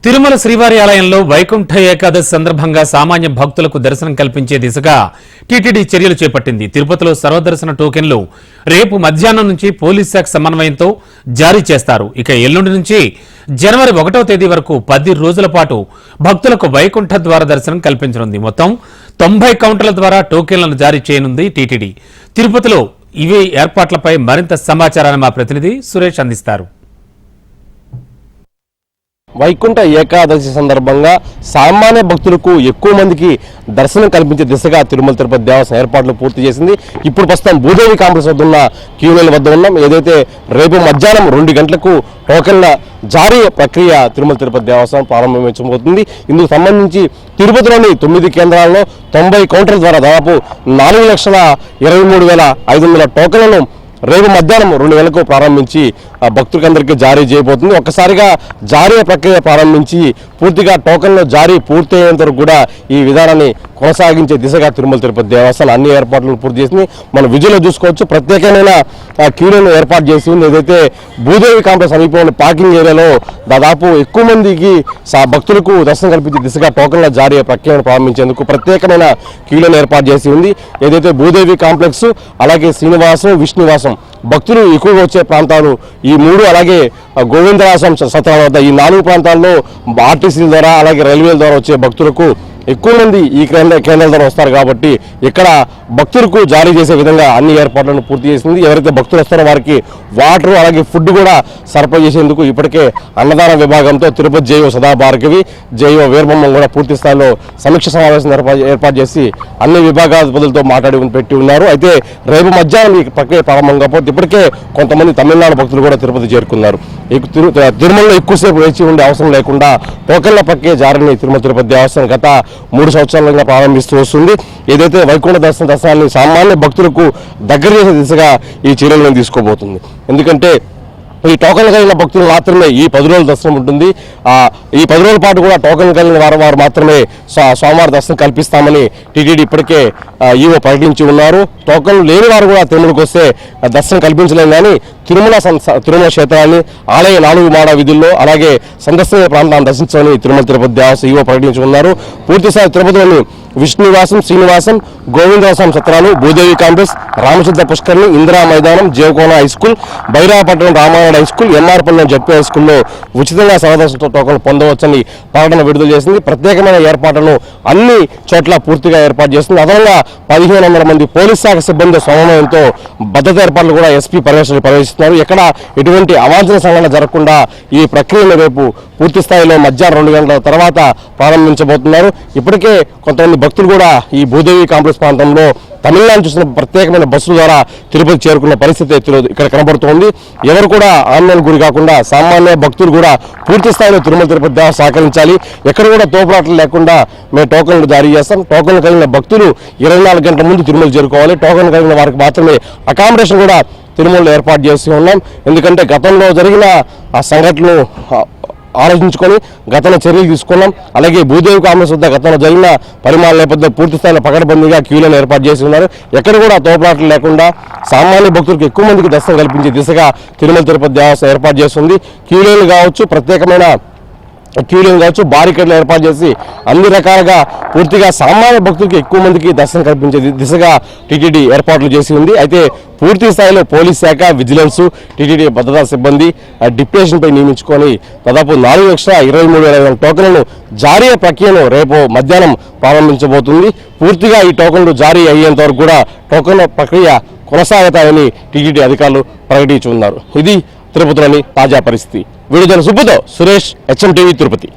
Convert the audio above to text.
తిరుమల శ్రీవారి ఆలయంలో వైకుంఠ ఏకాదశి సందర్భంగా సామాన్య భక్తులకు దర్శనం కల్పించే దిశగా టీటీడీ చర్యలు చేపట్టింది. తిరుపతిలో సర్వదర్శన టోకెన్లు రేపు మధ్యాహ్నం నుంచి పోలీస్ శాఖ సమన్వయంతో జారీ చేస్తారు. ఇక ఎల్లుండి నుంచి జనవరి 1వ తేదీ వరకు 10 రోజుల పాటు భక్తులకు వైకుంఠ ద్వార దర్శనం కల్పించనుంది. మొత్తం 90 కౌంటర్ల ద్వారా టోకెన్లను జారీ చేయనుంది టీటీడీ. తిరుపతిలో ఇవే ఏర్పాట్లపై మరింత సమాచారాన్ని మా ప్రతినిధి సురేష్ అందిస్తారు. వైకుంఠ ఏకాదశి సందర్భంగా సామాన్య భక్తులకు ఎక్కువ మందికి దర్శనం కల్పించే దిశగా తిరుమల తిరుపతి దేవస్థానం ఏర్పాట్లు పూర్తి చేసింది. ఇప్పుడు ప్రస్తుతం భూదేవి కాంప్లెక్స్ వద్ద ఉన్న క్యూలైన్ వద్ద ఉన్నాం. ఏదైతే రేపు మధ్యాహ్నం 2 గంటలకు టోకెన్ల జారీ ప్రక్రియ తిరుమల తిరుపతి దేవస్థానం ప్రారంభించబోతుంది. ఇందుకు సంబంధించి తిరుపతిలోని 9 కేంద్రాల్లో 90 కౌంటర్ల ద్వారా దాదాపు 4,23,500 టోకెన్లను రేపు మధ్యాహ్నం 2 గంటలకు ప్రారంభించి భక్తులందరికీ జారీ చేయబోతుంది. ఒక్కసారిగా జారీ ప్రక్రియ ప్రారంభించి పూర్తిగా టోకన్ల జారీ పూర్తయ్యేంత వరకు కూడా ఈ విధానాన్ని కొనసాగించే దిశగా తిరుమల తిరుపతి దేవస్థానం అన్ని ఏర్పాట్లను పూర్తి చేసింది. మన విజువల్లో చూసుకోవచ్చు, ప్రత్యేకమైన క్యూలను ఏర్పాటు చేసి ఉంది. ఏదైతే భూదేవి కాంప్లెక్స్ సమీపంలో పార్కింగ్ ఏరియాలో దాదాపు ఎక్కువ మందికి భక్తులకు దర్శనం కల్పించే దిశగా టోకన్ల జారీ ప్రక్రియను ప్రారంభించేందుకు ప్రత్యేకమైన క్యూలను ఏర్పాటు చేసి ఉంది. ఏదైతే భూదేవి కాంప్లెక్స్, అలాగే శ్రీనివాసం, విష్ణువాసం భక్తులు ఎక్కువగా వచ్చే ప్రాంతాలు ఈ 3, అలాగే గోవిందరాసం సత్రాల వద్ద ఈ 4 ప్రాంతాల్లో ఆర్టీసీ ద్వారా అలాగే రైల్వేల ద్వారా వచ్చే భక్తులకు ఎక్కువ మంది ఈ కేంద్రాల ద్వారా వస్తారు. కాబట్టి ఇక్కడ భక్తులకు జారీ చేసే విధంగా అన్ని ఏర్పాట్లను పూర్తి చేసింది. ఎవరైతే భక్తులు వస్తారో వారికి వాటర్ అలాగే ఫుడ్ కూడా సరఫరా చేసేందుకు ఇప్పటికే అన్నదాన విభాగంతో తిరుపతి జేఈఓ సదాభార్గవి, జేఈఓ వీరబ్రహ్మ కూడా పూర్తి స్థాయిలో సమీక్ష సమావేశం ఏర్పాటు చేసి అన్ని విభాగాధిపతులతో పెట్టి ఉన్నారు. అయితే రేపు మధ్యాహ్నం ఈ ప్రక్రియ ప్రారంభం కాకపోతే ఇప్పటికే కొంతమంది తమిళనాడు భక్తులు కూడా తిరుపతి చేరుకున్నారు. తిరుమలలో ఎక్కువసేపు వేచి ఉండే అవసరం లేకుండా టోకెన్ల ప్రక్రియ జారీని తిరుమల తిరుపతి దేవస్థానం గత 3 సంవత్సరాలుగా ప్రారంభిస్తూ వస్తుంది. ఏదైతే వైకుంఠ దర్శనాన్ని సామాన్య భక్తులకు దగ్గర చేసే దిశగా ఈ చర్యలను తీసుకోబోతుంది. ఎందుకంటే ఈ టోకన్లు కలిగిన భక్తులు మాత్రమే ఈ 10 రోజుల దర్శనం ఉంటుంది. ఈ 10 రోజుల పాటు కూడా టోకన్లు కలిగిన వారు మాత్రమే సోమవారం దర్శనం కల్పిస్తామని టీటీడీ ఇప్పటికే ఈవో ప్రకటించి ఉన్నారు. టోకన్లు లేని వారు కూడా తిరుమలకు వస్తే దర్శనం కల్పించలేము. కానీ తిరుమల క్షేత్రాన్ని ఆలయ 4 మాడ విధుల్లో అలాగే సందర్శన ప్రాంతాన్ని దర్శించమని తిరుమల తిరుపతి దేవస్థానం ఈవో ప్రకటించి ఉన్నారు. పూర్తిస్థాయి తిరుపతిలోని విష్ణునివాసం, శ్రీనివాసం, గోవిందరాసం సత్రాలు, భూదేవి కాంప్లెక్స్, రామచంద్ర పుష్కరిణి, ఇందిరా మైదానం, Jeevakona high school, Bairapatnam Ramanaidu high school, ఎంఆర్పల్లి జడ్పీ హై స్కూల్లో ఉచితంగా సర్వదర్శన టోకన్లు పొందవచ్చని ప్రకటన విడుదల చేసింది. ప్రత్యేకమైన ఏర్పాట్లను అన్ని చోట్ల పూర్తిగా ఏర్పాటు చేస్తుంది. అదనంగా 1500 మంది పోలీస్ శాఖ సిబ్బంది సమన్వయంతో భద్రతా ఏర్పాట్లు కూడా ఎస్పీ పర్యవేక్షిస్తున్నారు. ఎక్కడ ఎటువంటి అవాంఛనీయ సంఘటన జరగకుండా ఈ ప్రక్రియను రేపు పూర్తి స్థాయిలో మధ్యాహ్నం 2 గంటల తర్వాత ప్రారంభించబోతున్నారు. ఇప్పటికే కొంతమంది భక్తులు కూడా ఈ భూదేవి కాంప్లెక్స్ ప్రాంతంలో తమిళనాడు చూసిన ప్రత్యేకమైన బస్సుల ద్వారా తిరుపతి చేరుకున్న పరిస్థితి ఇక్కడ కనబడుతోంది. ఎవరు కూడా ఆందోళనకు గురి కాకుండా సామాన్య భక్తులు కూడా పూర్తి స్థాయిలో తిరుమల తిరుపతి దేవస్థానం సహకరించాలి. ఎక్కడ కూడా తోపులాటలు లేకుండా మేము టోకన్లు జారీ చేస్తాం. టోకన్లు కలిగిన భక్తులు 24 గంటల ముందు తిరుమల చేరుకోవాలి. టోకన్లు కలిగిన వారికి మాత్రమే అకామిడేషన్ కూడా తిరుమలలో ఏర్పాటు చేస్తూ ఉన్నాం. ఎందుకంటే గతంలో జరిగిన ఆ సంఘటనలు ఆలోచించుకొని గతంలో చర్యలు తీసుకున్నాం. అలాగే భూదేవి కాంప్లెక్స్ వద్ద గతంలో జరిగిన పరిమాణ నేపథ్యంలో పూర్తి స్థాయిలో పకడ్బందీగా క్యూలను ఏర్పాటు చేసి ఉన్నారు. ఎక్కడ కూడా తోపులాటలు లేకుండా సామాన్య భక్తులకు ఎక్కువ మందికి దర్శనం కల్పించే దిశగా తిరుమల తిరుపతి దేవస్థానం ఏర్పాటు చేస్తుంది. క్యూలైన్లు కావచ్చు, ప్రత్యేకమైన క్యూలైన్ కావచ్చు, బారికేడ్లు ఏర్పాటు చేసి అన్ని రకాలుగా పూర్తిగా సామాన్య భక్తులకు ఎక్కువ మందికి దర్శనం కల్పించే దిశగా టీటీడీ ఏర్పాట్లు చేసి ఉంది. అయితే పూర్తి స్థాయిలో పోలీస్ శాఖ, విజిలెన్స్, టీటీడీ భద్రతా సిబ్బంది డిప్యుటేషన్పై నియమించుకొని దాదాపు 4,23,500 టోకన్లను జారీ ప్రక్రియను రేపు మధ్యాహ్నం ప్రారంభించబోతుంది. పూర్తిగా ఈ టోకన్లు జారీ అయ్యేంత వరకు కూడా టోకన్ల ప్రక్రియ కొనసాగుతాయని టీటీడీ అధికారులు ప్రకటించి ఉన్నారు. ఇది తిరుపతిలోని తాజా పరిస్థితి. వీడియో సుబ్బుతో సురేష్, HM టీవీ, తిరుపతి.